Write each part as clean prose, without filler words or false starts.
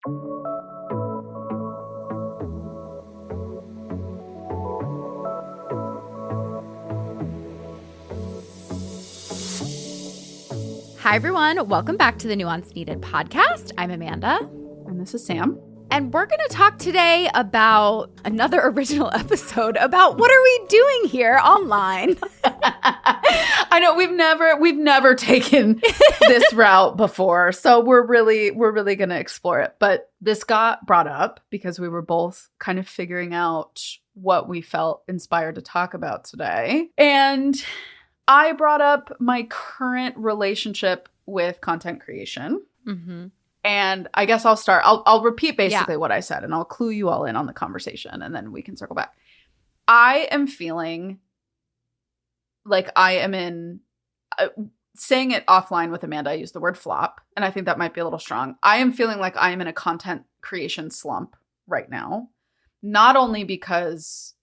Hi, everyone. Welcome back to the Nuance Needed podcast. I'm Amanda. And this is Sam. And we're going to talk today about another original episode about what are we doing here online? I know we've never taken this route before, so we're really going to explore it. But this got brought up because we were both kind of figuring out what we felt inspired to talk about today. And I brought up my current relationship with content creation. Mm-hmm. And I guess I'll start. I'll repeat basically what I said, and I'll clue you all in on the conversation, and then we can circle back. I am feeling like I am in, saying it offline with Amanda, I used the word flop, and I think that might be a little strong. I am feeling like I am in a content creation slump right now, not only because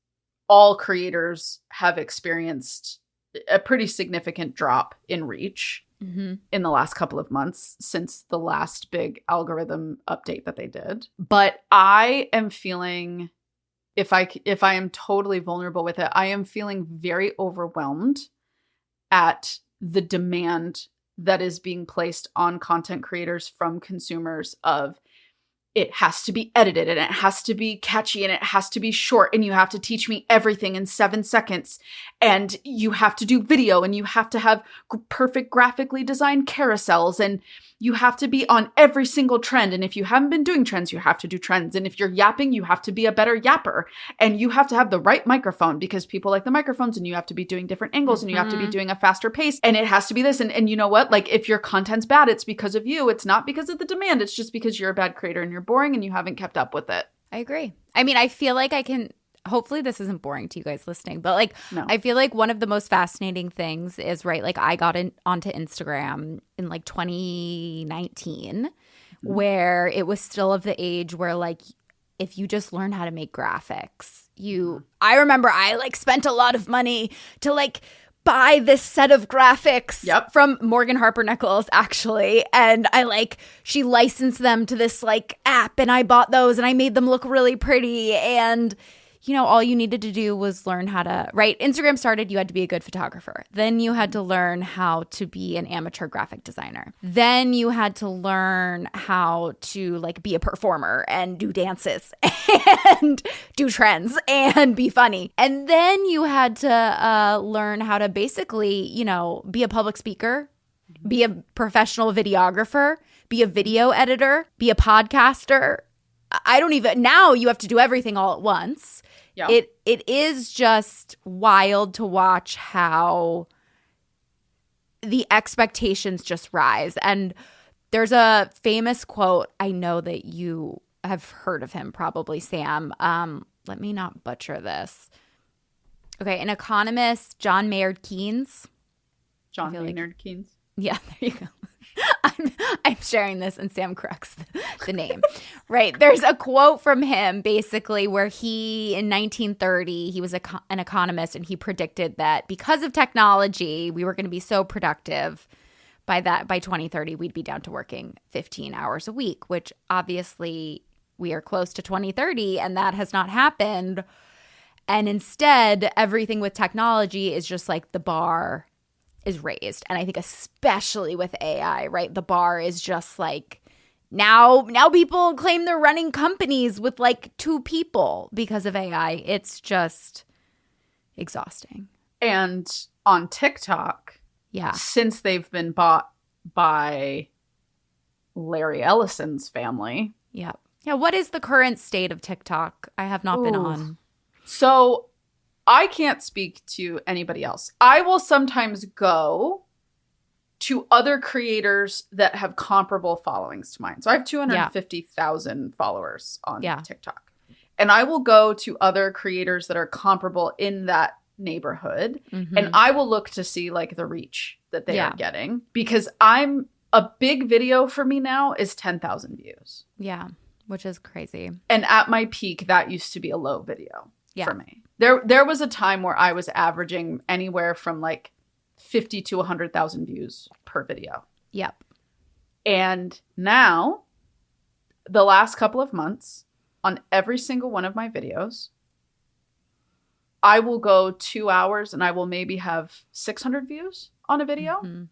all creators have experienced a pretty significant drop in reach in the last couple of months since the last big algorithm update that they did. But I am feeling, if I am totally vulnerable with it, I am feeling very overwhelmed at the demand that is being placed on content creators from consumers of it has to be edited and it has to be catchy and it has to be short and you have to teach me everything in 7 seconds and you have to do video and you have to have perfect graphically designed carousels and you have to be on every single trend. And if you haven't been doing trends, you have to do trends. And if you're yapping, you have to be a better yapper and you have to have the right microphone because people like the microphones and you have to be doing different angles and you have to be doing a faster pace and it has to be this. And you know what? Like if your content's bad, it's because of you. It's not because of the demand. It's just because you're a bad creator and you're boring and you haven't kept up with it. I agree. I mean, I feel like I can, hopefully this isn't boring to you guys listening, but like, no. I feel like one of the most fascinating things is, right, like I got onto Instagram in like 2019 where it was still of the age where like, if you just learn how to make graphics, I remember I like spent a lot of money to like buy this set of graphics from Morgan Harper Nichols, actually. And she licensed them to this like app and I bought those and I made them look really pretty. And, you know, all you needed to do was learn how to, right? Instagram started, you had to be a good photographer. Then you had to learn how to be an amateur graphic designer. Then you had to learn how to like be a performer and do dances and do trends and be funny. And then you had to learn how to basically, you know, be a public speaker, be a professional videographer, be a video editor, be a podcaster. Now you have to do everything all at once. Yeah. It is just wild to watch how the expectations just rise. And there's a famous quote, I know that you have heard of him probably, Sam. Let me not butcher this. Okay, an economist, John Maynard Keynes. John Maynard Keynes. Yeah, there you go. I'm sharing this and Sam corrects the name. Right. There's a quote from him basically where he, in 1930, he was an economist and he predicted that because of technology, we were going to be so productive by 2030, we'd be down to working 15 hours a week, which obviously we are close to 2030 and that has not happened. And instead, everything with technology is just like the bar is raised. And I think especially with AI, right? The bar is just like now people claim they're running companies with like 2 people because of AI. It's just exhausting. And on TikTok, since they've been bought by Larry Ellison's family. Yeah. What is the current state of TikTok? I have not been on. So I can't speak to anybody else. I will sometimes go to other creators that have comparable followings to mine. So I have 250,000 followers on TikTok. And I will go to other creators that are comparable in that neighborhood. Mm-hmm. And I will look to see like the reach that they are getting. Because a big video for me now is 10,000 views. Yeah, which is crazy. And at my peak, that used to be a low video for me. There was a time where I was averaging anywhere from like 50 to 100,000 views per video. Yep. And now the last couple of months, on every single one of my videos, I will go 2 hours and I will maybe have 600 views on a video. Mm-hmm.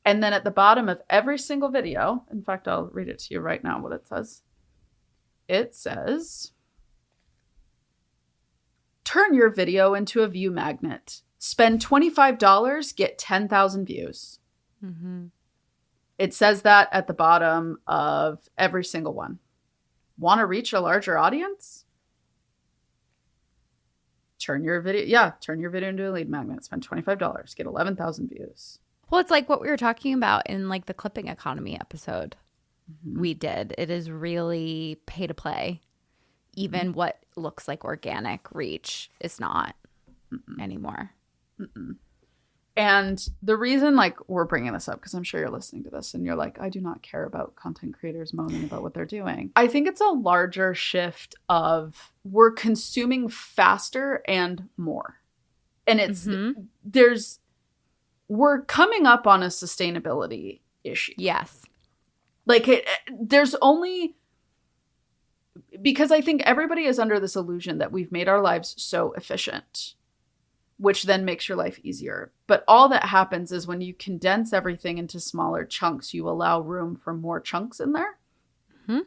And then at the bottom of every single video, in fact, I'll read it to you right now what it says. It says, turn your video into a view magnet. Spend $25, get 10,000 views. Mm-hmm. It says that at the bottom of every single one. Want to reach a larger audience? Turn your video into a lead magnet. Spend $25, get 11,000 views. Well, it's like what we were talking about in like the clipping economy episode we did. It is really pay to play. Even what looks like organic reach is not anymore. And the reason like we're bringing this up, because I'm sure you're listening to this and you're like, I do not care about content creators moaning about what they're doing. I think it's a larger shift of we're consuming faster and more. And it's we're coming up on a sustainability issue. Yes. Like there's only, because I think everybody is under this illusion that we've made our lives so efficient, which then makes your life easier. But all that happens is when you condense everything into smaller chunks, you allow room for more chunks in there. Mm-hmm.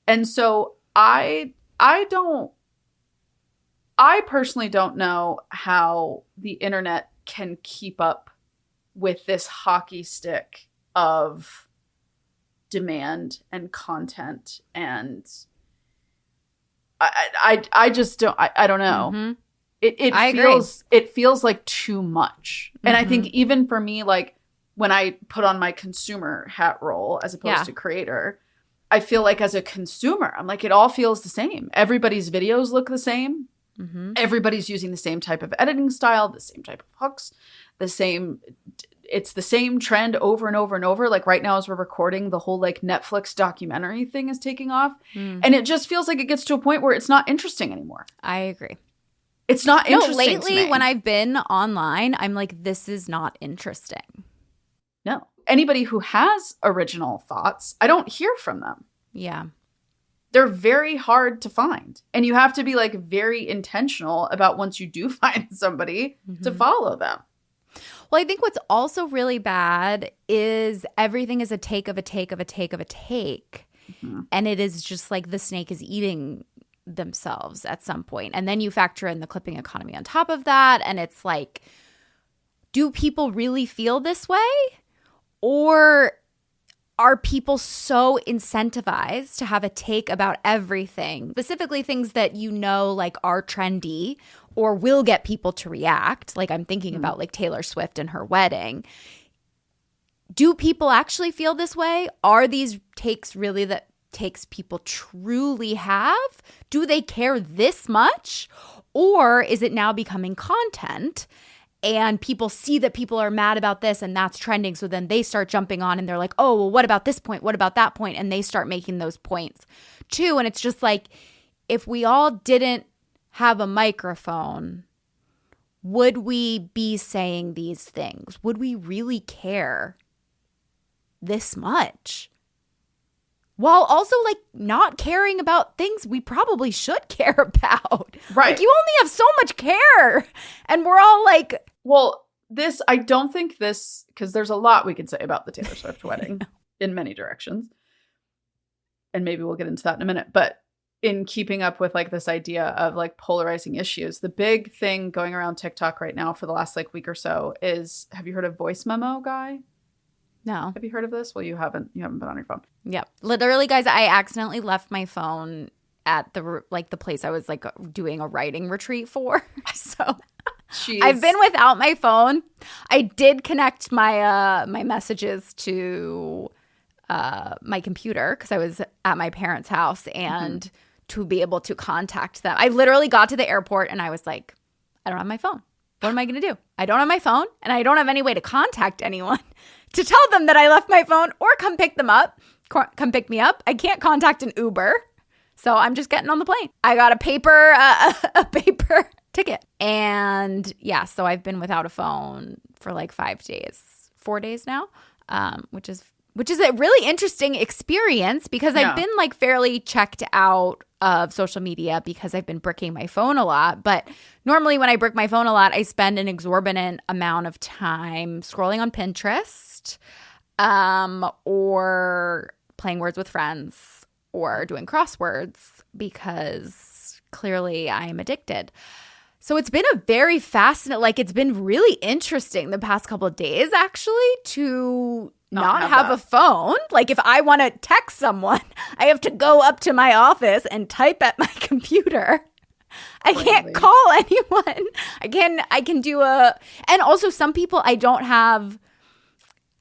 And so I personally don't know how the internet can keep up with this hockey stick of demand and content. And I just don't, I don't know. Mm-hmm. It feels like too much. Mm-hmm. And I think even for me, like when I put on my consumer hat role as opposed to creator, I feel like as a consumer, I'm like, it all feels the same. Everybody's videos look the same. Mm-hmm. Everybody's using the same type of editing style, the same type of hooks, it's the same trend over and over and over. Like right now as we're recording, the whole like Netflix documentary thing is taking off. And it just feels like it gets to a point where it's not interesting anymore. I agree. It's not interesting. Lately when I've been online, I'm like, this is not interesting. No. Anybody who has original thoughts, I don't hear from them. Yeah. They're very hard to find. And you have to be like very intentional about once you do find somebody to follow them. Well, I think what's also really bad is everything is a take of a take of a take of a take. Mm-hmm. And it is just like the snake is eating themselves at some point. And then you factor in the clipping economy on top of that. And it's like, do people really feel this way? Or are people so incentivized to have a take about everything, specifically things that you know like are trendy or will get people to react? Like I'm thinking about like Taylor Swift and her wedding. Do people actually feel this way? Are these takes really that takes people truly have? Do they care this much? Or is it now becoming content? And people see that people are mad about this and that's trending. So then they start jumping on and they're like, oh, well, what about this point? What about that point? And they start making those points too. And it's just like, if we all didn't have a microphone, would we be saying these things? Would we really care this much? While also like not caring about things we probably should care about. Right. Like you only have so much care. And we're all like, well, I don't think this, because there's a lot we could say about the Taylor Swift wedding in many directions. And maybe we'll get into that in a minute. But in keeping up with like this idea of like polarizing issues, the big thing going around TikTok right now for the last like week or so is, have you heard of Voice Memo Guy? No. Have you heard of this? Well, you haven't been on your phone. Yep. Literally, guys, I accidentally left my phone at the place I was like doing a writing retreat for. So I've been without my phone. I did connect my my messages to my computer because I was at my parents' house and to be able to contact them. I literally got to the airport and I was like, I don't have my phone. What am I going to do? I don't have my phone and I don't have any way to contact anyone to tell them that I left my phone or come pick me up. I can't contact an Uber. So I'm just getting on the plane. I got a paper ticket. And yeah, so I've been without a phone for like 4 days now, which is which is a really interesting experience because I've been like fairly checked out of social media because I've been bricking my phone a lot. But normally when I brick my phone a lot, I spend an exorbitant amount of time scrolling on Pinterest, or playing words with friends or doing crosswords because clearly I am addicted. So it's been a very fascinating, like it's been really interesting the past couple of days actually to not have a phone. Like if I want to text someone, I have to go up to my office and type at my computer. I can't call anyone. I can do and also some people I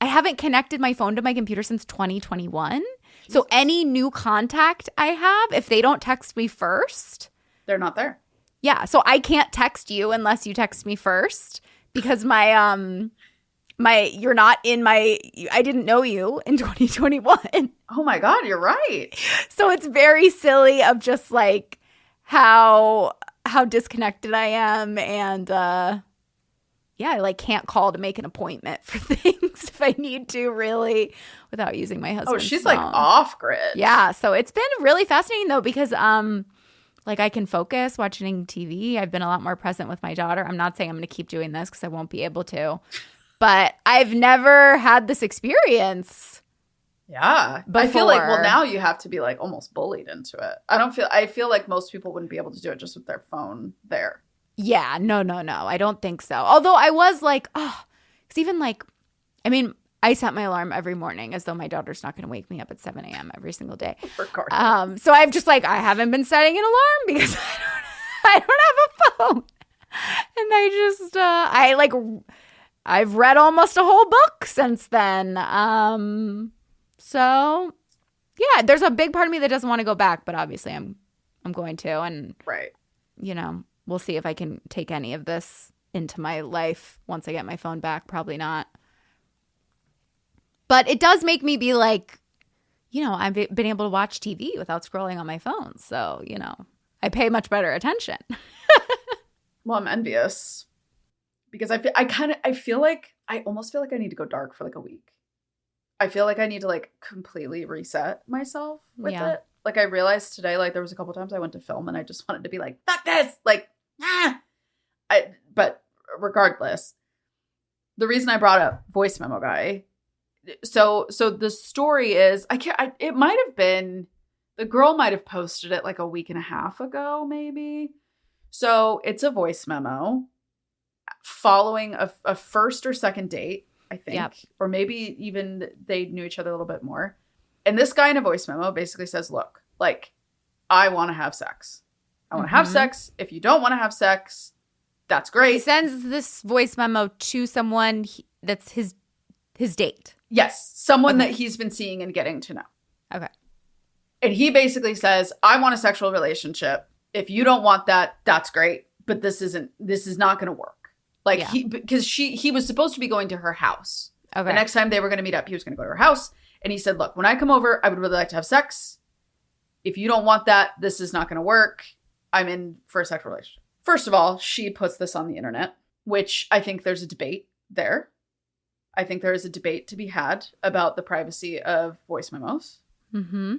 haven't connected my phone to my computer since 2021. Jesus. So any new contact I have, if they don't text me first, they're not there. Yeah, so I can't text you unless you text me first because you're not in my, I didn't know you in 2021. Oh my God, you're right. So it's very silly of just like how disconnected I am and I like can't call to make an appointment for things if I need to really without using my husband's Oh, she's phone. like off grid. Yeah, so it's been really fascinating though because like I can focus watching TV. I've been a lot more present with my daughter. I'm not saying I'm going to keep doing this because I won't be able to. But I've never had this experience. Yeah. Before. I feel like, well, now you have to be like almost bullied into it. I feel like most people wouldn't be able to do it just with their phone there. Yeah. No. I don't think so. Although I was like, because even like, I mean, I set my alarm every morning as though my daughter's not going to wake me up at 7 a.m. every single day. So I've just like, I haven't been setting an alarm because I don't have a phone. And I've read almost a whole book since then. So yeah, there's a big part of me that doesn't want to go back, but obviously I'm going to. And right. We'll see if I can take any of this into my life once I get my phone back. Probably not. But it does make me be like, I've been able to watch TV without scrolling on my phone. So, I pay much better attention. Well, I'm envious because I feel like I almost feel like I need to go dark for like a week. I feel like I need to like completely reset myself with it. Like I realized today, like there was a couple times I went to film and I just wanted to be like, fuck this. Like, but regardless, the reason I brought up voice memo guy. So the story is, it might have been, the girl might have posted it like a week and a half ago, maybe. So it's a voice memo following a first or second date, I think, or maybe even they knew each other a little bit more. And this guy in a voice memo basically says, look, like, I want to have sex. I want to have sex. If you don't want to have sex, that's great. He sends this voice memo to someone that's his date. Yes. Someone that he's been seeing and getting to know. Okay. And he basically says, I want a sexual relationship. If you don't want that, that's great. But this is not going to work. Like because he was supposed to be going to her house. Okay. The next time they were going to meet up, he was going to go to her house. And he said, look, when I come over, I would really like to have sex. If you don't want that, this is not going to work. I'm in for a sexual relationship. First of all, she puts this on the internet, which I think there's a debate there. I think there is a debate to be had about the privacy of voice memos. Mm-hmm.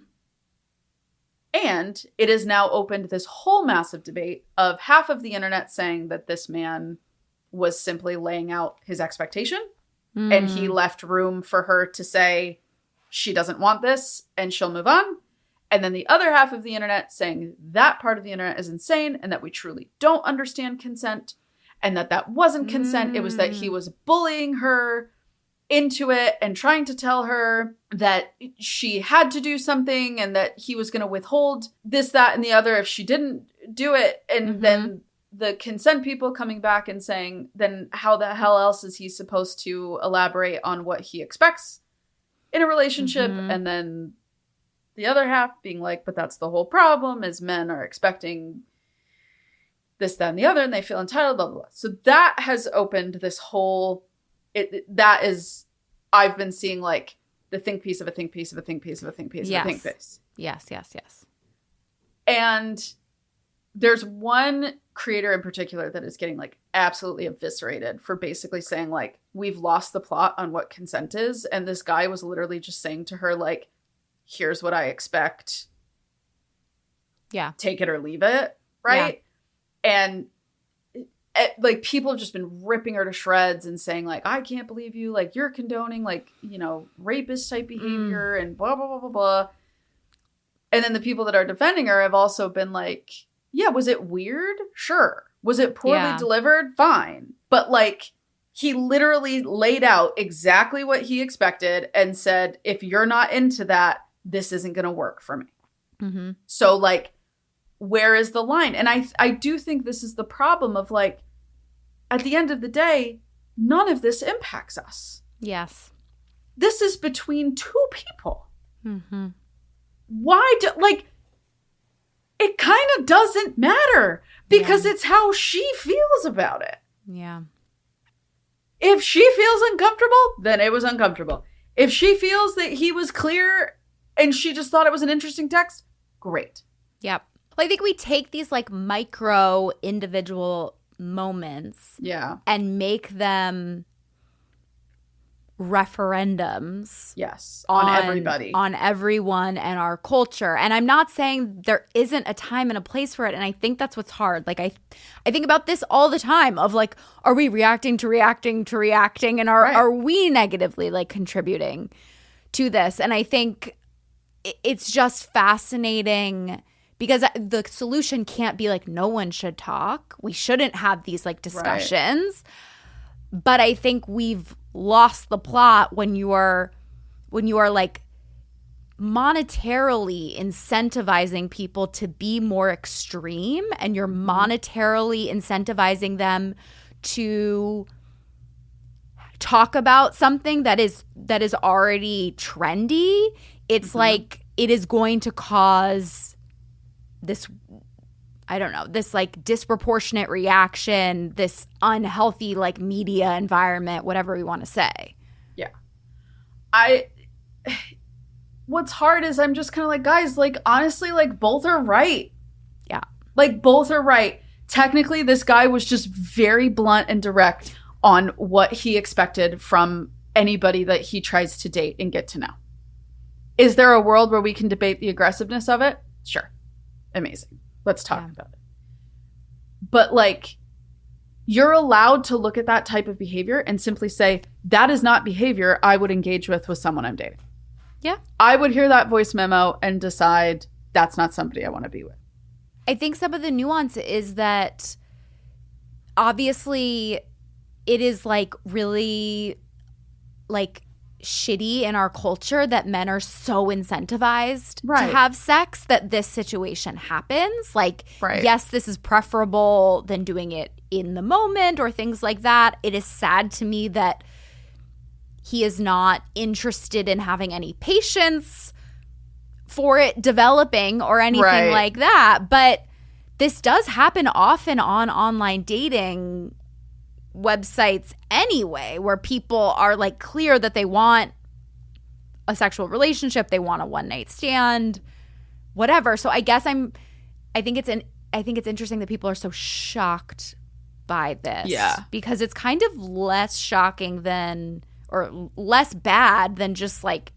And it has now opened this whole massive debate of half of the internet saying that this man was simply laying out his expectation and he left room for her to say she doesn't want this and she'll move on. And then the other half of the internet saying that part of the internet is insane and that we truly don't understand consent and that wasn't consent. It was that he was bullying her into it and trying to tell her that she had to do something and that he was going to withhold this, that, and the other if she didn't do it. And then the consent people coming back and saying, then how the hell else is he supposed to elaborate on what he expects in a relationship? And then the other half being like, but that's the whole problem is men are expecting this, that, and the other, and they feel entitled, blah, blah, blah. So that has opened this whole... that is, I've been seeing like the think piece of a think piece of a think piece of a think piece of a think piece. Yes. And there's one creator in particular that is getting like absolutely eviscerated for basically saying, like, we've lost the plot on what consent is. And this guy was literally just saying to her, like, here's what I expect. Yeah. Take it or leave it. Right. Yeah. And like, people have just been ripping her to shreds and saying, like, I can't believe you. Like, you're condoning, like, you know, rapist type behavior and blah, blah, blah, blah, blah. And then the people that are defending her have also been like, yeah, was it weird? Sure. Was it poorly delivered? Fine. But, like, he literally laid out exactly what he expected and said, if you're not into that, this isn't going to work for me. Mm-hmm. So, like, where is the line? And I do think this is the problem of, like, at the end of the day, none of this impacts us. Yes. This is between two people. Mm-hmm. Why do, like, it kind of doesn't matter because it's how she feels about it. Yeah. If she feels uncomfortable, then it was uncomfortable. If she feels that he was clear and she just thought it was an interesting text, great. Yep. Well, I think we take these, like, micro individual moments and make them referendums on everybody, on everyone and our culture. And I'm not saying there isn't a time and a place for it, and I think that's what's hard. Like, I think about this all the time of, like, are we reacting to reacting, and are we negatively, like, contributing to this? And I think it's just fascinating because the solution can't be, like, no one should talk. We shouldn't have these, like, discussions. Right. But I think we've lost the plot when you are like monetarily incentivizing people to be more extreme, and you're monetarily incentivizing them to talk about something that is already trendy. It's like it is going to cause this, I don't know, this, like, disproportionate reaction, this unhealthy, like, media environment, whatever we want to say. Yeah. What's hard is I'm just kind of like, guys, like, honestly, like, both are right. Yeah. Like, both are right. Technically, this guy was just very blunt and direct on what he expected from anybody that he tries to date and get to know. Is there a world where we can debate the aggressiveness of it? Sure. Amazing. Let's talk about it. But, like, you're allowed to look at that type of behavior and simply say, that is not behavior I would engage with someone I'm dating. Yeah. I would hear that voice memo and decide that's not somebody I want to be with. I think some of the nuance is that obviously it is, like, really, like, shitty in our culture that men are so incentivized to have sex that this situation happens. Like, yes, this is preferable than doing it in the moment or things like that. It is sad to me that he is not interested in having any patience for it developing or anything like that. But this does happen often on online dating websites anyway, where people are, like, clear that they want a sexual relationship, they want a one-night stand, whatever. So I guess I think it's interesting that people are so shocked by this. Yeah. Because it's kind of less shocking than, or less bad than just, like,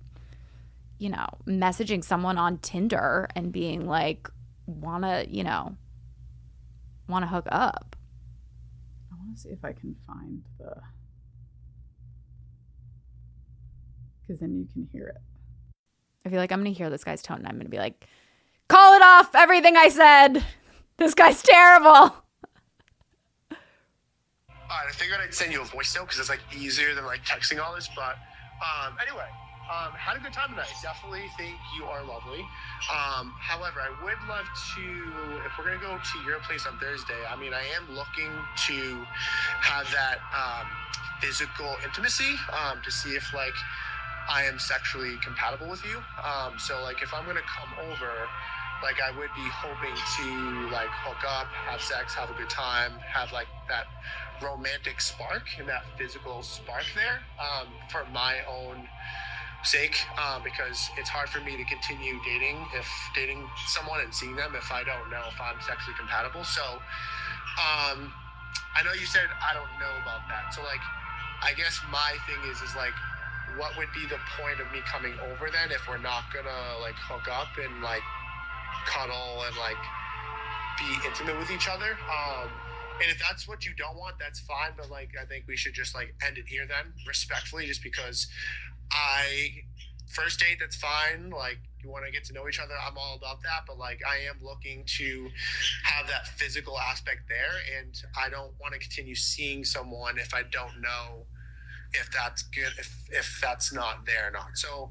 you know, messaging someone on Tinder and being like, wanna hook up. See if I can find because then you can hear it. I feel like I'm going to hear this guy's tone and I'm going to be like, call it off, everything I said. This guy's terrible. All right, I figured I'd send you a voice note because it's, like, easier than, like, texting all this. But anyway, had a good time tonight. Definitely think you are lovely. However, I would love to, if we're going to go to your place on Thursday, I mean, I am looking to have that physical intimacy to see if, like, I am sexually compatible with you. So, like, if I'm going to come over, like, I would be hoping to, like, hook up, have sex, have a good time, have, like, that romantic spark and that physical spark there for my own sake, because it's hard for me to continue dating someone and seeing them if I don't know if I'm sexually compatible. So I know you said I don't know about that. So like, I guess my thing is like, what would be the point of me coming over then if we're not gonna like hook up and like cuddle and like be intimate with each other? And if that's what you don't want, that's fine. But like, I think we should just like end it here then, respectfully, just because first date, that's fine. Like, you want to get to know each other, I'm all about that. But like, I am looking to have that physical aspect there, and I don't want to continue seeing someone if I don't know if that's good, if that's not there or not. So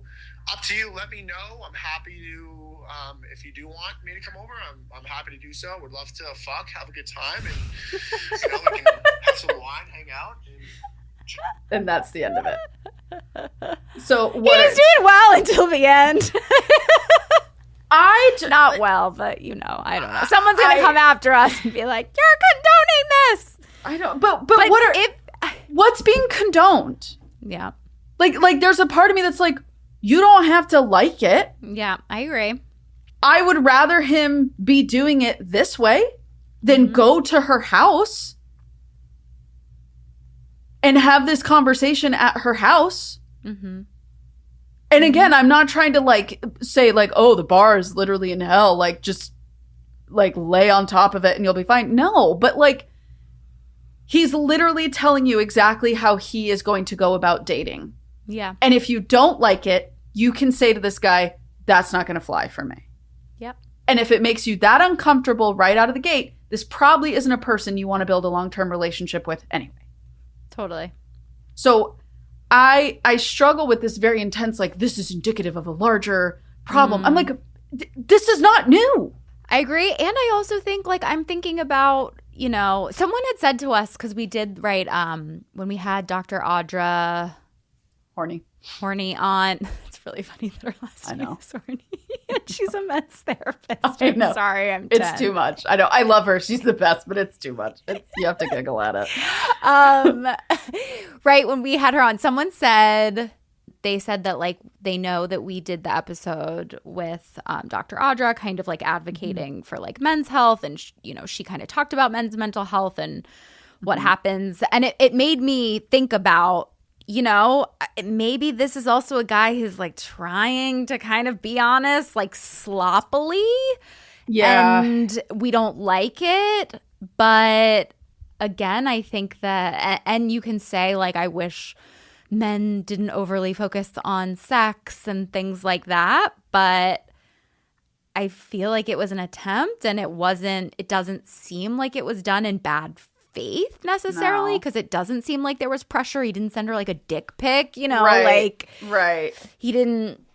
up to you. Let me know. I'm happy to, if you do want me to come over, I'm happy to do so. Would love to have a good time, and we can have some wine, hang out, and that's the end of it. So he was doing well until the end. Not well, but I don't know. Someone's gonna come after us and be like, "You're condoning this." I don't. But what's being condoned? Yeah. Like there's a part of me that's like, you don't have to like it. Yeah, I agree. I would rather him be doing it this way than go to her house and have this conversation at her house. Mm-hmm. And again, I'm not trying to like say like, oh, the bar is literally in hell. Like, just like lay on top of it and you'll be fine. No, but like, he's literally telling you exactly how he is going to go about dating. Yeah. And if you don't like it, you can say to this guy, that's not going to fly for me. Yep. And if it makes you that uncomfortable right out of the gate, this probably isn't a person you want to build a long-term relationship with anyway. Totally. So I struggle with this very intense, like, this is indicative of a larger problem. I'm like, this is not new. I agree. And I also think, like, I'm thinking about, someone had said to us, because we did write, when we had Dr. Audra Horny on. It's really funny that her last name is Horny. And she's a men's therapist. I know. I'm sorry, I'm 10. It's too much. I know. I love her. She's the best, but it's too much. You have to giggle at it. Right, when we had her on, someone said, they said that, like, they know that we did the episode with Dr. Audra, kind of like advocating for like men's health. And, she kind of talked about men's mental health and what happens. And it made me think about, maybe this is also a guy who's like trying to kind of be honest, like sloppily. Yeah. And we don't like it. But again, I think that, and you can say like, I wish men didn't overly focus on sex and things like that. But I feel like it was an attempt, and it doesn't seem like it was done in bad faith necessarily, because it doesn't seem like there was pressure. He didn't send her like a dick pic, right. He didn't,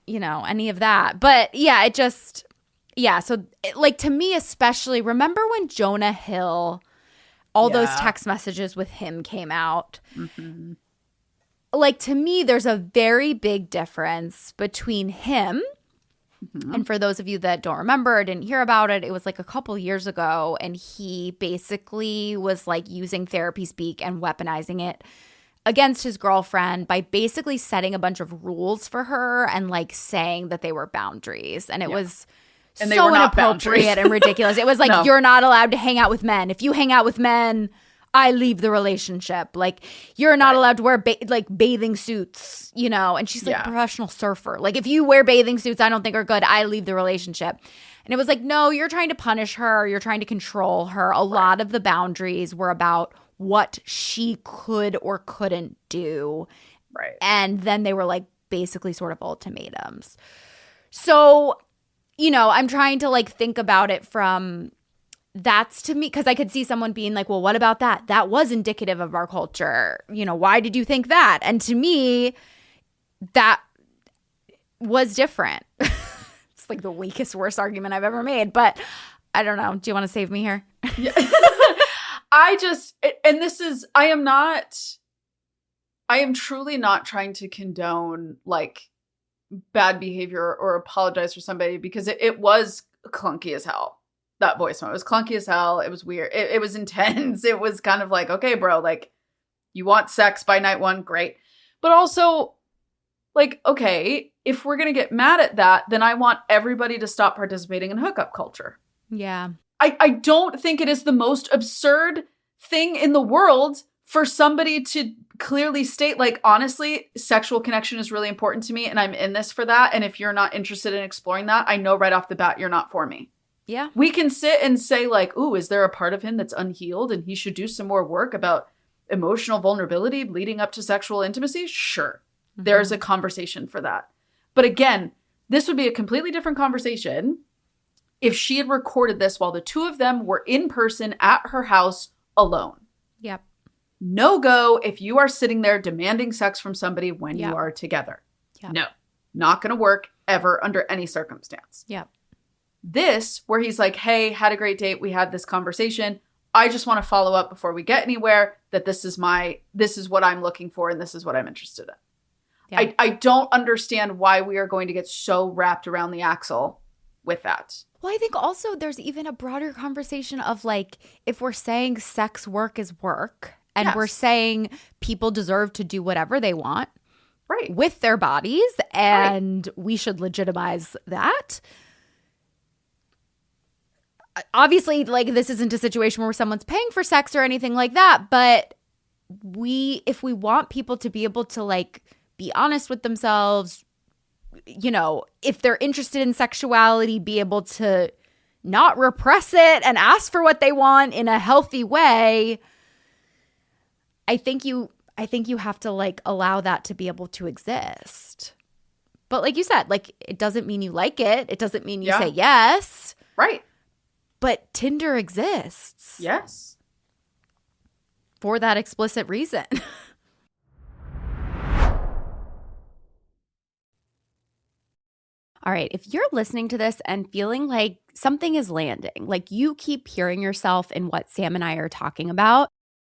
any of that. But yeah, it just, so like, to me especially, remember when Jonah Hill, all those text messages with him came out? Mm-hmm. Like, to me, there's a very big difference between him. Mm-hmm. And for those of you that don't remember or didn't hear about it, it was like a couple years ago, and he basically was like using therapy speak and weaponizing it against his girlfriend by basically setting a bunch of rules for her and like saying that they were boundaries. And it was so inappropriate and ridiculous. It was like, you're not allowed to hang out with men. If you hang out with men, I leave the relationship. Like, you're not allowed to wear bathing suits, and she's like a professional surfer. Like, if you wear bathing suits I don't think are good, I leave the relationship. And it was like, no, you're trying to punish her. You're trying to control her. A lot of the boundaries were about what she could or couldn't do. Right. And then they were like basically sort of ultimatums. So, I'm trying to like think about it from, that's to me, because I could see someone being like, well, what about that? That was indicative of our culture. Why did you think that? And to me, that was different. It's like the weakest, worst argument I've ever made. But I don't know. Do you want to save me here? Yeah. I am truly not trying to condone like bad behavior or apologize for somebody, because it was clunky as hell. That voice note. It was clunky as hell. It was weird. It was intense. It was kind of like, okay, bro, like, you want sex by night one, great. But also, like, okay, if we're going to get mad at that, then I want everybody to stop participating in hookup culture. Yeah. I don't think it is the most absurd thing in the world for somebody to clearly state, like, honestly, sexual connection is really important to me and I'm in this for that. And if you're not interested in exploring that, I know right off the bat you're not for me. Yeah. We can sit and say, like, ooh, is there a part of him that's unhealed and he should do some more work about emotional vulnerability leading up to sexual intimacy? Sure. Mm-hmm. There's a conversation for that. But again, this would be a completely different conversation if she had recorded this while the two of them were in person at her house alone. Yep. No go if you are sitting there demanding sex from somebody when you are together. Yep. No, not going to work ever under any circumstance. Yep. This, where he's like, hey, had a great date. We had this conversation. I just want to follow up before we get anywhere that this is what I'm looking for and this is what I'm interested in. Yeah. I don't understand why we are going to get so wrapped around the axle with that. Well, I think also there's even a broader conversation of like, if we're saying sex work is work and we're saying people deserve to do whatever they want with their bodies and we should legitimize that. Obviously, like, this isn't a situation where someone's paying for sex or anything like that, but if we want people to be able to, like, be honest with themselves, you know, if they're interested in sexuality, be able to not repress it and ask for what they want in a healthy way, I think you have to, like, allow that to be able to exist. But like you said, like, it doesn't mean you like it. It doesn't mean you say yes. Right. But Tinder exists. Yes. For that explicit reason. All right, if you're listening to this and feeling like something is landing, like you keep hearing yourself in what Sam and I are talking about,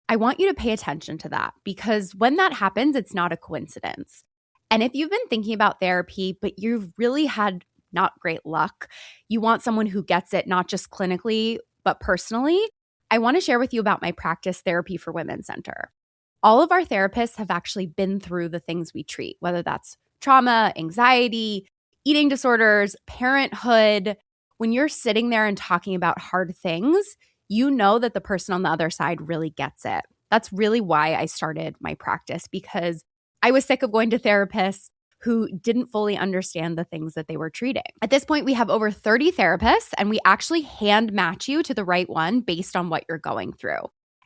I want you to pay attention to that because when that happens, it's not a coincidence. And if you've been thinking about therapy, but you've really had not great luck, you want someone who gets it not just clinically, but personally, I want to share with you about my practice, Therapy for Women Center. All of our therapists have actually been through the things we treat, whether that's trauma, anxiety, eating disorders, parenthood. When you're sitting there and talking about hard things, you know that the person on the other side really gets it. That's really why I started my practice, because I was sick of going to therapists who didn't fully understand the things that they were treating. At this point, we have over 30 therapists, and we actually hand match you to the right one based on what you're going through.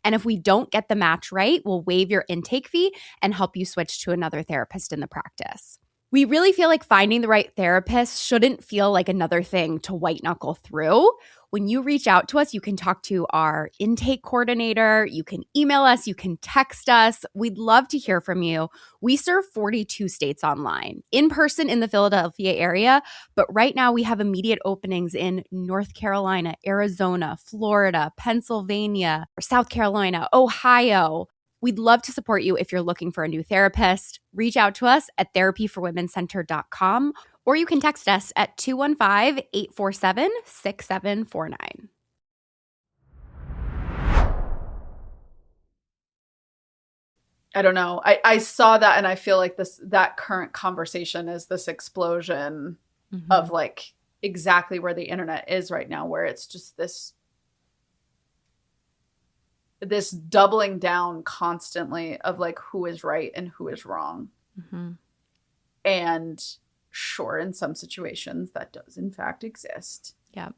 And if we don't get the match right, we'll waive your intake fee and help you switch to another therapist in the practice. We really feel like finding the right therapist shouldn't feel like another thing to white knuckle through. When you reach out to us, you can talk to our intake coordinator, you can email us, you can text us. We'd love to hear from you. We serve 42 states online, in person in the Philadelphia area, but right now we have immediate openings in North Carolina, Arizona, Florida, Pennsylvania, South Carolina, Ohio. We'd love to support you if you're looking for a new therapist. Reach out to us at therapyforwomencenter.com, or you can text us at 215-847-6749. I don't know. I saw that and I feel like that current conversation is this explosion of like exactly where the internet is right now, where it's just this doubling down constantly of like who is right and who is wrong. And sure, in some situations that does in fact exist. Yeah.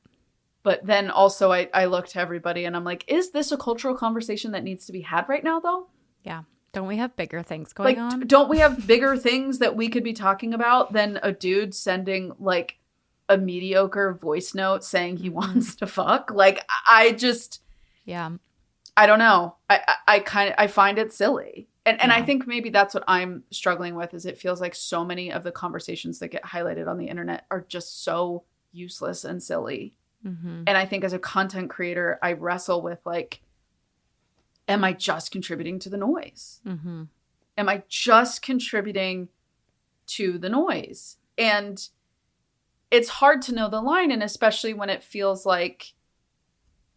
But then also I look to everybody and I'm like, is this a cultural conversation that needs to be had right now though? Yeah. Don't we have bigger things going on? Don't we have bigger things that we could be talking about than a dude sending like a mediocre voice note saying he wants to fuck? Like, I just, I don't know. I find it silly. And I think maybe that's what I'm struggling with, is it feels like so many of the conversations that get highlighted on the internet are just so useless and silly. And I think as a content creator, I wrestle with like, am I just contributing to the noise? Am I just contributing to the noise? And it's hard to know the line, and especially when it feels like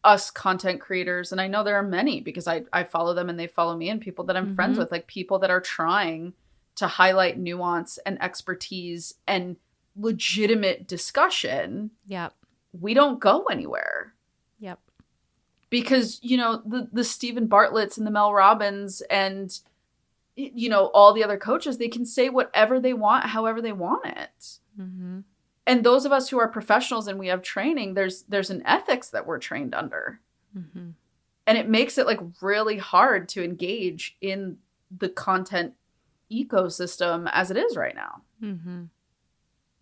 us content creators, and I know there are many because I follow them and they follow me, and people that I'm friends with, like people that are trying to highlight nuance and expertise and legitimate discussion. We don't go anywhere. Because, the Stephen Bartletts and the Mel Robbins and, all the other coaches, they can say whatever they want, however they want it. Mm-hmm. And those of us who are professionals and we have training, there's an ethics that we're trained under. Mm-hmm. And it makes it like really hard to engage in the content ecosystem as it is right now. Mm-hmm.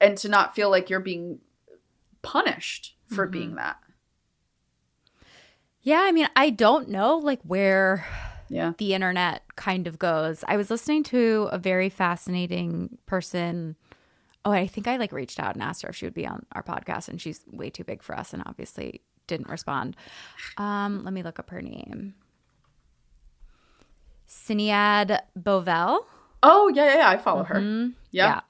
And to not feel like you're being punished for being that. Yeah, I mean, I don't know like where the internet kind of goes. I was listening to a very fascinating person. Oh, I think I like reached out and asked her if she would be on our podcast, and she's way too big for us and obviously didn't respond. Let me look up her name. Sinead Bovell. Oh, yeah. I follow her. Yeah.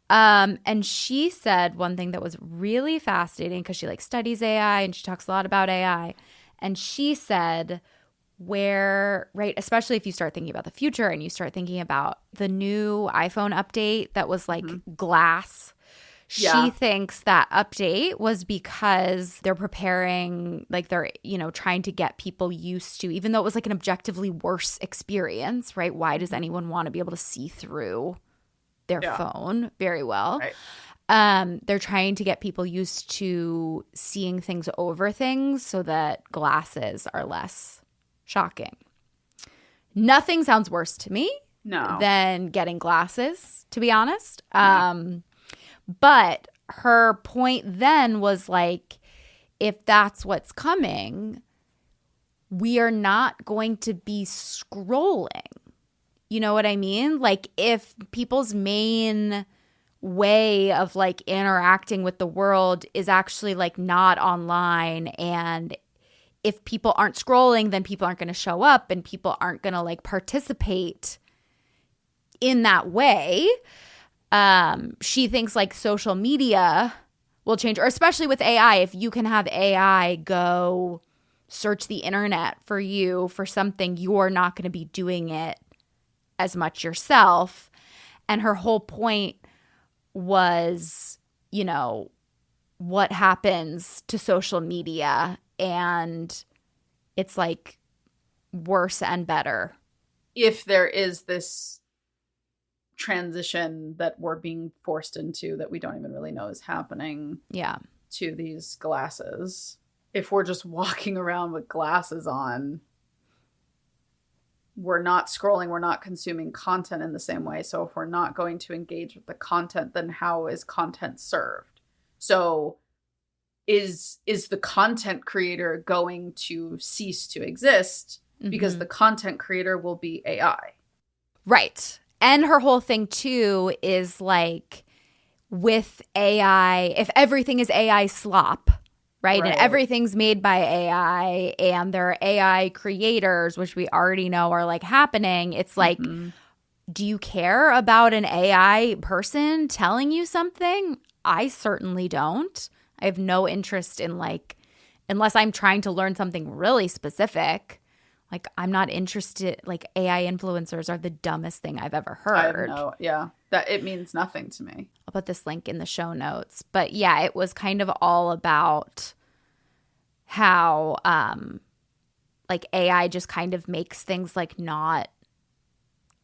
And she said one thing that was really fascinating because she like studies AI and she talks a lot about AI. And she said especially if you start thinking about the future and you start thinking about the new iPhone update that was like glass. She thinks that update was because they're preparing, like they're, trying to get people used to, even though it was like an objectively worse experience, right? Why does anyone want to be able to see through their phone very well? Right. They're trying to get people used to seeing things over things so that glasses are less shocking. Nothing sounds worse to me than getting glasses, to be honest. But her point then was like, if that's what's coming, we are not going to be scrolling. You know what I mean? Like if people's main way of like interacting with the world is actually like not online, and if people aren't scrolling, then people aren't going to show up and people aren't going to like participate in that way. She thinks like social media will change, or especially with AI, if you can have AI go search the internet for you for something, you're not going to be doing it as much yourself. And her whole point was, what happens to social media, and it's like worse and better. If there is this transition that we're being forced into that we don't even really know is happening to these glasses. If we're just walking around with glasses on, we're not scrolling, we're not consuming content in the same way. So if we're not going to engage with the content, then how is content served? So is the content creator going to cease to exist because the content creator will be AI? Right. And her whole thing, too, is like with AI, if everything is AI slop, right? And everything's made by AI and there are AI creators, which we already know are like happening. It's like, do you care about an AI person telling you something? I certainly don't. I have no interest in like, unless I'm trying to learn something really specific. Like, I'm not interested. Like, AI influencers are the dumbest thing I've ever heard. I know. Yeah. That it means nothing to me. I'll put this link in the show notes. But yeah, it was kind of all about how like AI just kind of makes things like not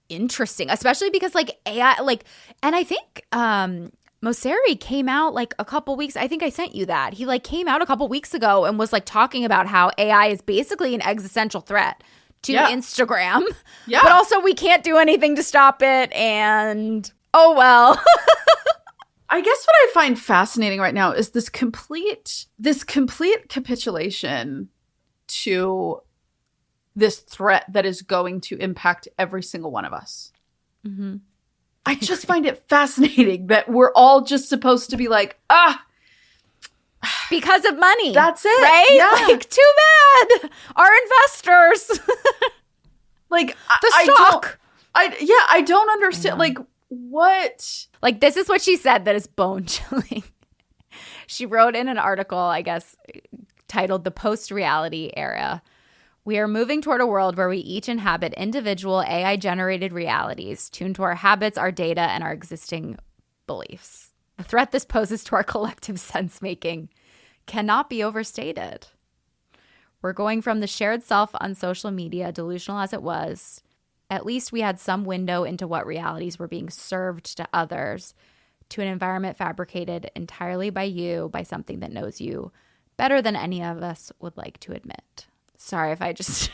interesting, especially because like AI, like, and I think Mosseri came out like a couple weeks. I think I sent you that. He like came out a couple weeks ago and was like talking about how AI is basically an existential threat to Instagram. Yeah. But also we can't do anything to stop it. And oh, well. I guess what I find fascinating right now is this complete capitulation to this threat that is going to impact every single one of us. Mm-hmm. I just find it fascinating that we're all just supposed to be like, because of money. That's it. Right? Yeah. Like, too bad. Our investors. Like, the stock. I don't understand. Like, what? Like, this is what she said that is bone chilling. She wrote in an article, I guess, titled The Post-Reality Era. We are moving toward a world where we each inhabit individual AI-generated realities, tuned to our habits, our data, and our existing beliefs. The threat this poses to our collective sense-making cannot be overstated. We're going from the shared self on social media, delusional as it was. At least we had some window into what realities were being served to others, to an environment fabricated entirely by you, by something that knows you better than any of us would like to admit. Sorry if I just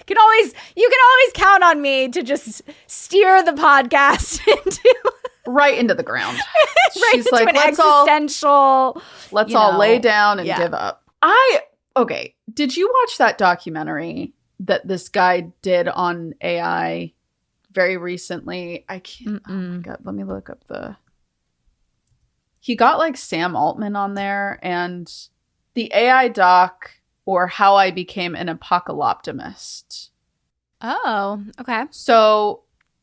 you can always count on me to just steer the podcast into right into the ground. Right She's into like, an existential. Let's all lay down and give up. Okay. Did you watch that documentary that this guy did on AI very recently? I can't. Oh my God. Let me look up he got like Sam Altman on there, and the AI doc, or How I Became an Apocalyptimist. Oh, okay. So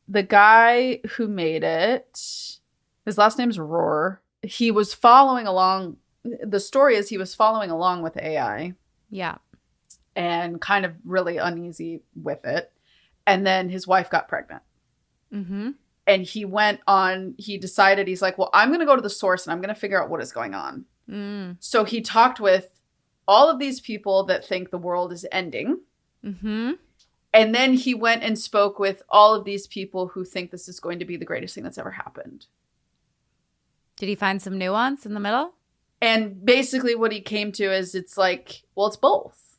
the guy who made it, his last name's Rohr. He was following along. The story is he was following along with AI. Yeah. And kind of really uneasy with it. And then his wife got pregnant. Mm-hmm. And he decided, he's like, well, I'm going to go to the source and I'm going to figure out what is going on. So he talked with all of these people that think the world is ending. Mm-hmm. And then he went and spoke with all of these people who think this is going to be the greatest thing that's ever happened. Did he find some nuance in the middle? And basically what he came to is it's like, well, it's both.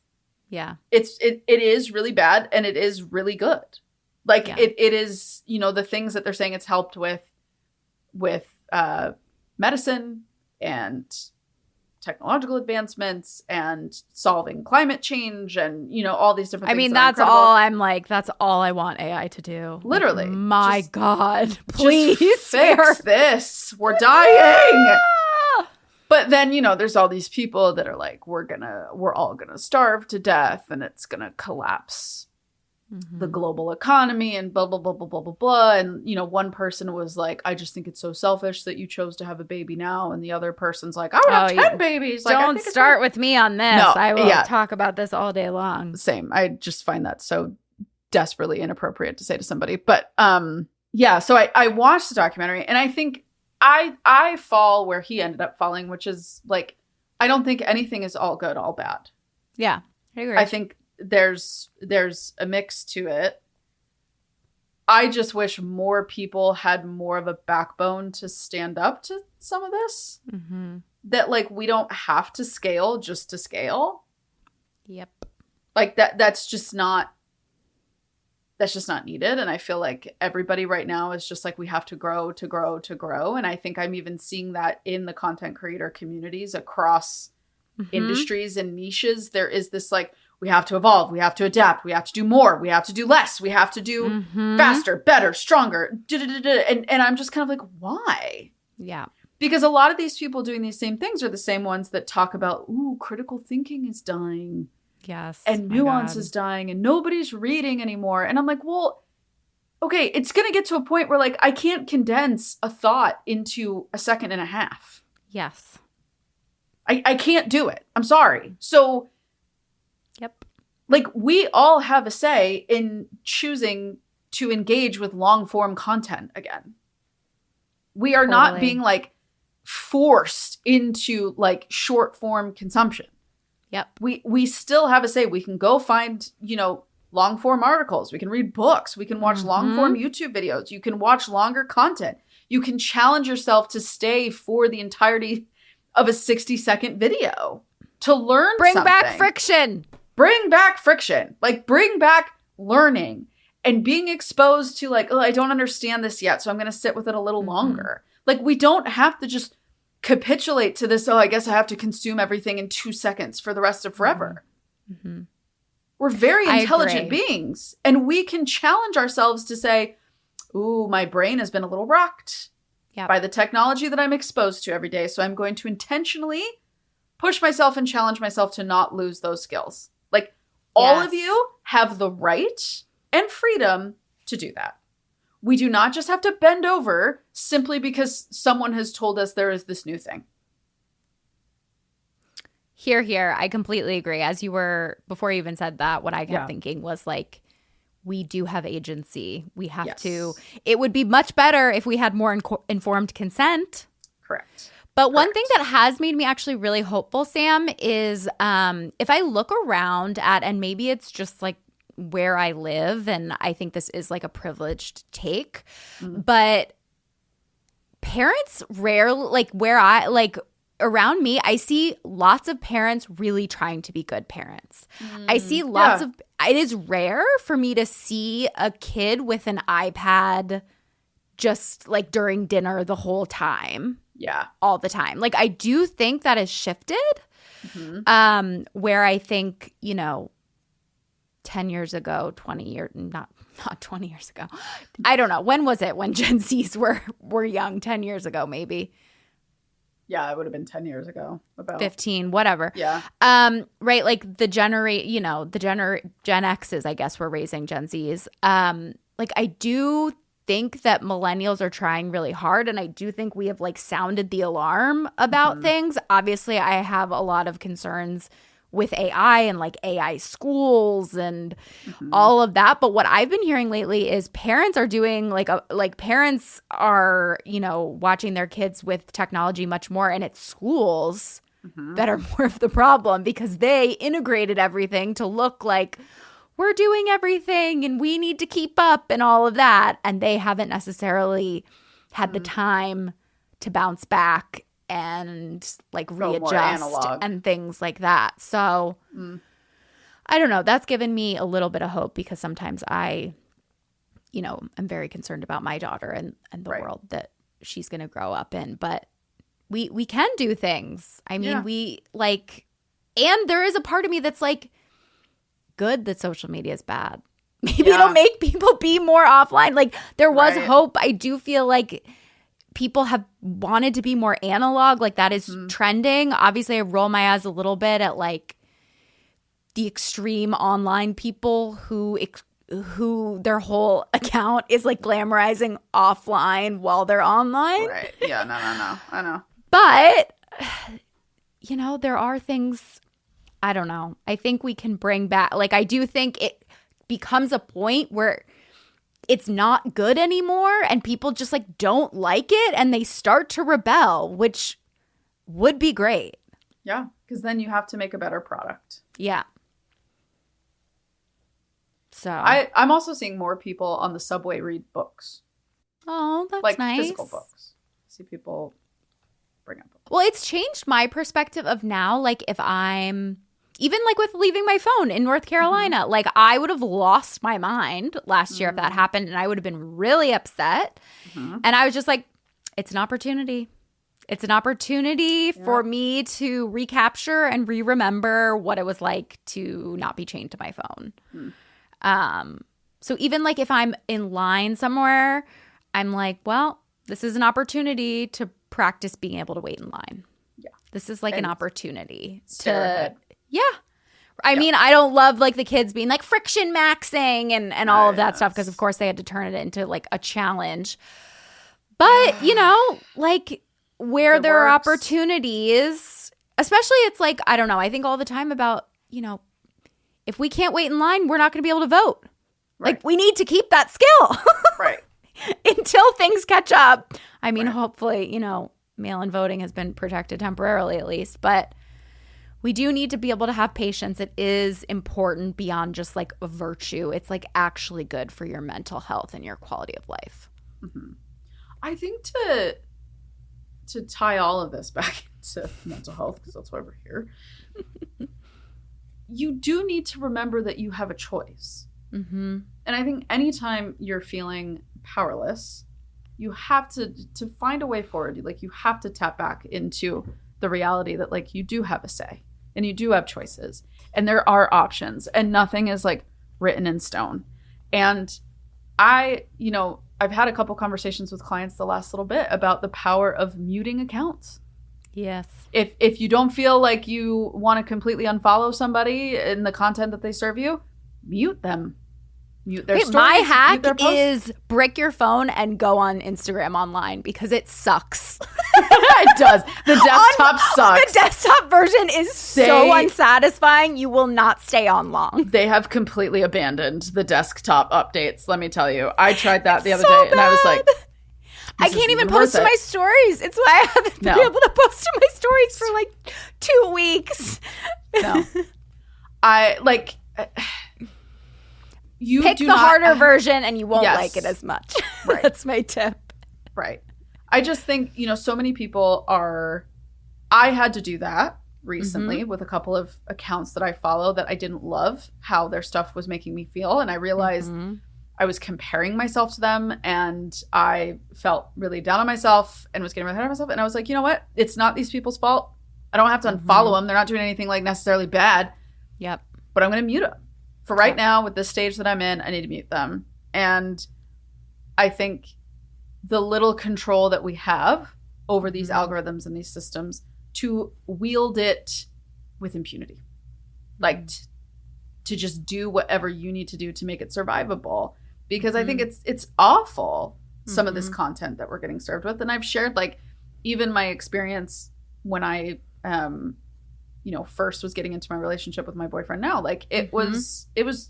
Yeah. It is really bad and it is really good. Like it is, the things that they're saying it's helped with medicine and technological advancements and solving climate change and, all these different things. I mean, that's all I want AI to do. Literally. Like, my God, please fix this. We're dying. But then, there's all these people that are like, we're all gonna starve to death and it's gonna collapse the global economy and blah, blah, blah, blah, blah, blah, blah. And, one person was like, I just think it's so selfish that you chose to have a baby now. And the other person's like, I would have 10 babies. Like, don't start with me on this. No, I will talk about this all day long. Same. I just find that so desperately inappropriate to say to somebody. But so I watched the documentary and I think I fall where he ended up falling, which is like, I don't think anything is all good, all bad. Yeah, I agree. I think there's a mix to it. I just wish more people had more of a backbone to stand up to some of this. Mm-hmm. That like, we don't have to scale just to scale. Yep. Like that's just not needed. And I feel like everybody right now is just like, we have to grow to grow to grow. And I think I'm even seeing that in the content creator communities across industries and niches. There is this like, we have to evolve, we have to adapt, we have to do more, we have to do less, we have to do faster, better, stronger. And I'm just kind of like, why? Yeah. Because a lot of these people doing these same things are the same ones that talk about, critical thinking is dying. Yes. And nuance is dying and nobody's reading anymore. And I'm like, well, okay, it's going to get to a point where like, I can't condense a thought into a second and a half. Yes. I can't do it. I'm sorry. So, yep. Like, we all have a say in choosing to engage with long form content again. We are not being like forced into like short form consumption. Yep. We still have a say. We can go find, long form articles. We can read books. We can watch long form YouTube videos. You can watch longer content. You can challenge yourself to stay for the entirety of a 60-second video to learn Bring something. back friction. Bring back friction. Like, bring back learning and being exposed to like, oh, I don't understand this yet, so I'm going to sit with it a little longer. Like, we don't have to just capitulate to this, I guess I have to consume everything in 2 seconds for the rest of forever. Mm-hmm. We're very intelligent beings, and we can challenge ourselves to say, ooh, my brain has been a little rocked by the technology that I'm exposed to every day, so I'm going to intentionally push myself and challenge myself to not lose those skills. Like, all of you have the right and freedom to do that. We do not just have to bend over simply because someone has told us there is this new thing. Here. I completely agree. Before you even said that, what I kept thinking was like, we do have agency. We have to. It would be much better if we had more informed consent. Correct. But one thing that has made me actually really hopeful, Sam, is if I look around at, and maybe it's just like where I live, and I think this is like a privileged take, but parents rarely, like where I, like around me, I see lots of parents really trying to be good parents. I see lots of, it is rare for me to see a kid with an iPad just like during dinner the whole time. Yeah. All the time. Like I do think that has shifted where I think, 10 years ago, 20 years, not 20 years ago. I don't know. When was it when Gen Zs were young? 10 years ago, maybe. Yeah, it would have been 10 years ago. About 15, whatever. Yeah. Right. Like the Gen X's, I guess, were raising Gen Zs. Like I do think that millennials are trying really hard, and I do think we have like sounded the alarm about things. Obviously, I have a lot of concerns with AI and like AI schools and all of that. But what I've been hearing lately is parents are doing parents are, watching their kids with technology much more, and it's schools that are more of the problem because they integrated everything to look like we're doing everything and we need to keep up and all of that. And they haven't necessarily had the time to bounce back and like readjust and things like that. So I don't know. That's given me a little bit of hope because sometimes I, I'm very concerned about my daughter and the world that she's going to grow up in. But we can do things. I mean, we like, and there is a part of me that's like, good that social media is bad. Maybe it'll make people be more offline. Like there was hope. I do feel like people have wanted to be more analog. Like that is trending. Obviously, I roll my eyes a little bit at like the extreme online people who their whole account is like glamorizing offline while they're online. Right. Yeah. No. I know. But there are things. I don't know. I think we can bring back, like, I do think it becomes a point where it's not good anymore and people just like don't like it and they start to rebel, which would be great. Yeah. Because then you have to make a better product. Yeah. So I'm also seeing more people on the subway read books. Oh, that's like nice. Physical books. I see people bring up books. Well, it's changed my perspective of now, like if I'm even like with leaving my phone in North Carolina, like I would have lost my mind last year if that happened and I would have been really upset. And I was just like, it's an opportunity. It's an opportunity for me to recapture and re-remember what it was like to not be chained to my phone. So even like if I'm in line somewhere, I'm like, well, this is an opportunity to practice being able to wait in line. Yeah. This is like an opportunity to yeah. I mean, I don't love like the kids being like friction maxing and all of that stuff because of course they had to turn it into like a challenge. But, like where there are opportunities, especially it's like, I don't know, I think all the time about, if we can't wait in line, we're not going to be able to vote. Right. Like we need to keep that skill. Right. Until things catch up. I mean, hopefully, mail-in voting has been protected temporarily at least, but we do need to be able to have patience. It is important beyond just like a virtue. It's like actually good for your mental health and your quality of life. I think to tie all of this back into mental health, because that's why we're here, you do need to remember that you have a choice. And I think anytime you're feeling powerless, you have to find a way forward. Like you have to tap back into the reality that like you do have a say and you do have choices and there are options and nothing is like written in stone. And I've had a couple conversations with clients the last little bit about the power of muting accounts. Yes. If you don't feel like you want to completely unfollow somebody in the content that they serve you, mute them. Mute their stories. My hack is brick your phone and go on Instagram online because it sucks. It does. The desktop sucks. The desktop version is so unsatisfying. You will not stay on long. They have completely abandoned the desktop updates, let me tell you. I tried that the other day and I was like, I can't even post to my stories. It's why I haven't been able to post to my stories for like 2 weeks. No. I like you pick the harder version and you won't like it as much. Right. That's my tip. Right. I just think, so many people I had to do that recently with a couple of accounts that I follow that I didn't love how their stuff was making me feel. And I realized I was comparing myself to them and I felt really down on myself and was getting really hard on myself. And I was like, you know what? It's not these people's fault. I don't have to unfollow them. They're not doing anything like necessarily bad. Yep. But I'm going to mute them. For right now, with this stage that I'm in, I need to mute them. And I think the little control that we have over these algorithms and these systems to wield it with impunity. Like to just do whatever you need to do to make it survivable. Because I think it's awful, some of this content that we're getting served with. And I've shared like even my experience when I first was getting into my relationship with my boyfriend now. Like it was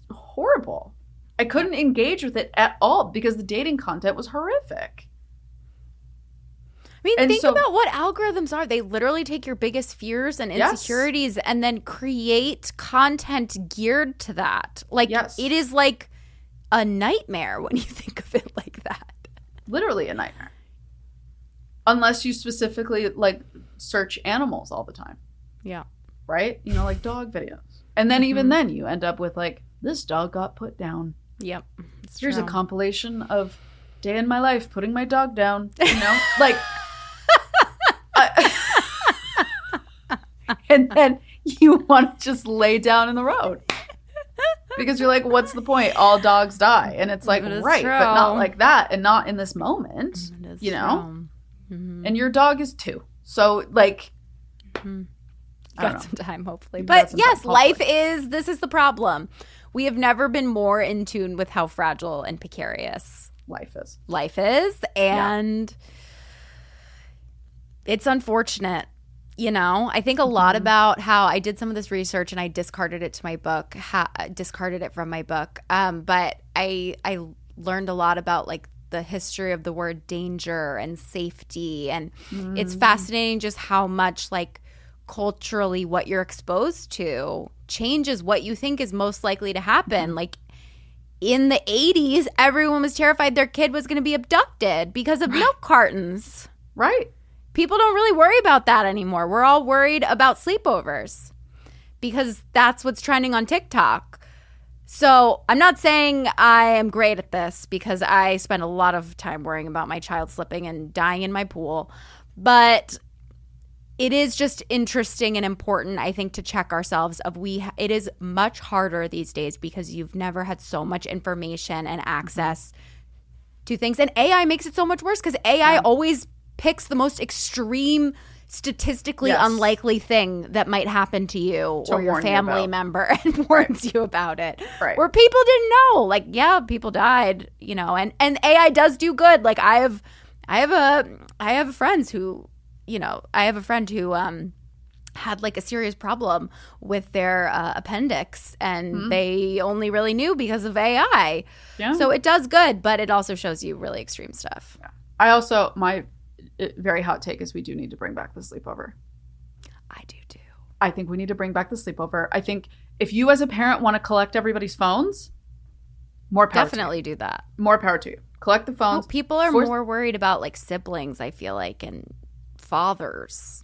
horrible. I couldn't engage with it at all because the dating content was horrific. I mean, think about what algorithms are. They literally take your biggest fears and insecurities and then create content geared to that. Like it is like a nightmare when you think of it like that. Literally a nightmare. Unless you specifically like search animals all the time. Yeah. Right? Like dog videos. And then even then you end up with like, this dog got put down. Yep. Here's a compilation of day in my life putting my dog down. Like and then you want to just lay down in the road. Because you're like, what's the point? All dogs die. And it's like, right, true. but not like that and not in this moment, And your dog is 2. So like, got some time, hopefully. But yes, this is the problem. We have never been more in tune with how fragile and precarious life is. And it's unfortunate. I think a lot about how I did some of this research and I discarded it from my book. But I learned a lot about like the history of the word danger and safety. And it's fascinating just how much like culturally what you're exposed to changes what you think is most likely to happen. Like in the 80s, everyone was terrified their kid was going to be abducted because of milk cartons. Right. People don't really worry about that anymore. We're all worried about sleepovers because that's what's trending on TikTok. So I'm not saying I am great at this because I spend a lot of time worrying about my child slipping and dying in my pool. But it is just interesting and important, I think, to check ourselves. It is much harder these days because you've never had so much information and access to things. And AI makes it so much worse because AI always picks the most extreme, statistically unlikely thing that might happen to you or your family member and warns you about it. Right. Where people didn't know. Like, people died, and AI does do good. Like I have friends who had like a serious problem with their appendix and they only really knew because of AI. Yeah. So it does good, but it also shows you really extreme stuff. Yeah. I also, my very hot take is we do need to bring back the sleepover. I do too. I think we need to bring back the sleepover. I think if you as a parent want to collect everybody's phones, more power definitely do that. More power to you. Collect the phones. People are more worried about like siblings, I feel like, and fathers.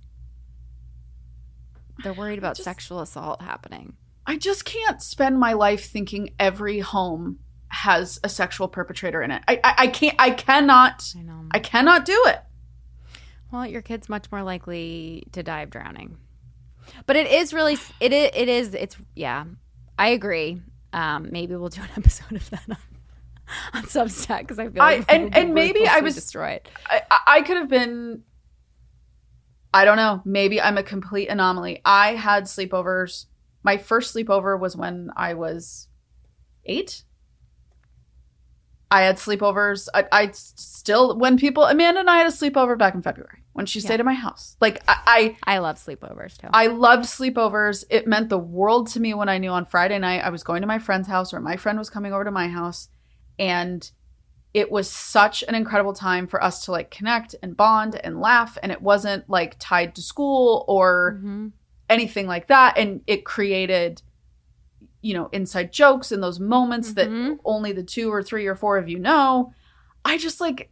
They're worried about sexual assault happening. I just can't spend my life thinking every home has a sexual perpetrator in it. I cannot do it. Well, your kid's much more likely to die of drowning. But it is really, it's I agree. Maybe we'll do an episode of that on Substack because I feel like and maybe I was destroyed. I could have been, I don't know. Maybe I'm a complete anomaly. I had sleepovers. My first sleepover was when I was 8. I had sleepovers. I still, when people, Amanda and I had a sleepover back in February when she stayed at my house. Like I love sleepovers too. I loved sleepovers. It meant the world to me when I knew on Friday night I was going to my friend's house or my friend was coming over to my house. And it was such an incredible time for us to like connect and bond and laugh. And it wasn't like tied to school or anything like that. And it created, you know, inside jokes in those moments that only the 2 or 3 or 4 of you know. I just like,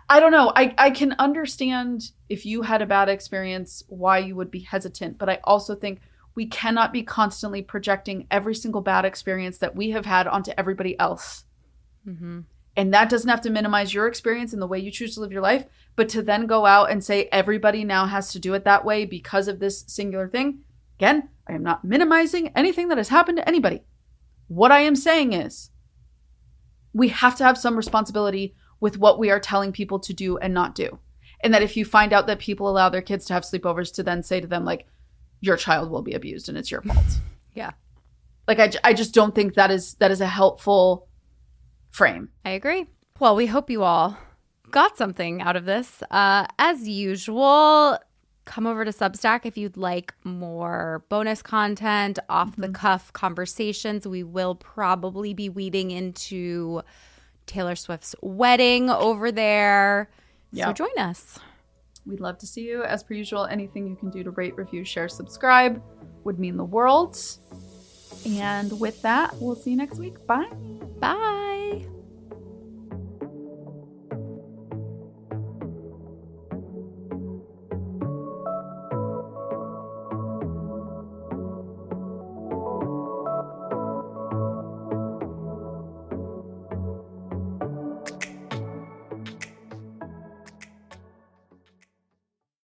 I don't know. I can understand if you had a bad experience, why you would be hesitant. But I also think we cannot be constantly projecting every single bad experience that we have had onto everybody else. And that doesn't have to minimize your experience and the way you choose to live your life. But to then go out and say everybody now has to do it that way because of this singular thing. Again, I am not minimizing anything that has happened to anybody. What I am saying is we have to have some responsibility with what we are telling people to do and not do. And that if you find out that people allow their kids to have sleepovers, to then say to them, like, your child will be abused and it's your fault. Yeah. Like, I just don't think that is a helpful frame. I agree. Well, we hope you all got something out of this. As usual, come over to Substack if you'd like more bonus content, off-the-cuff conversations. We will probably be weeding into Taylor Swift's wedding over there. So join us. We'd love to see you. As per usual, anything you can do to rate, review, share, subscribe would mean the world. And with that, we'll see you next week. Bye. Bye.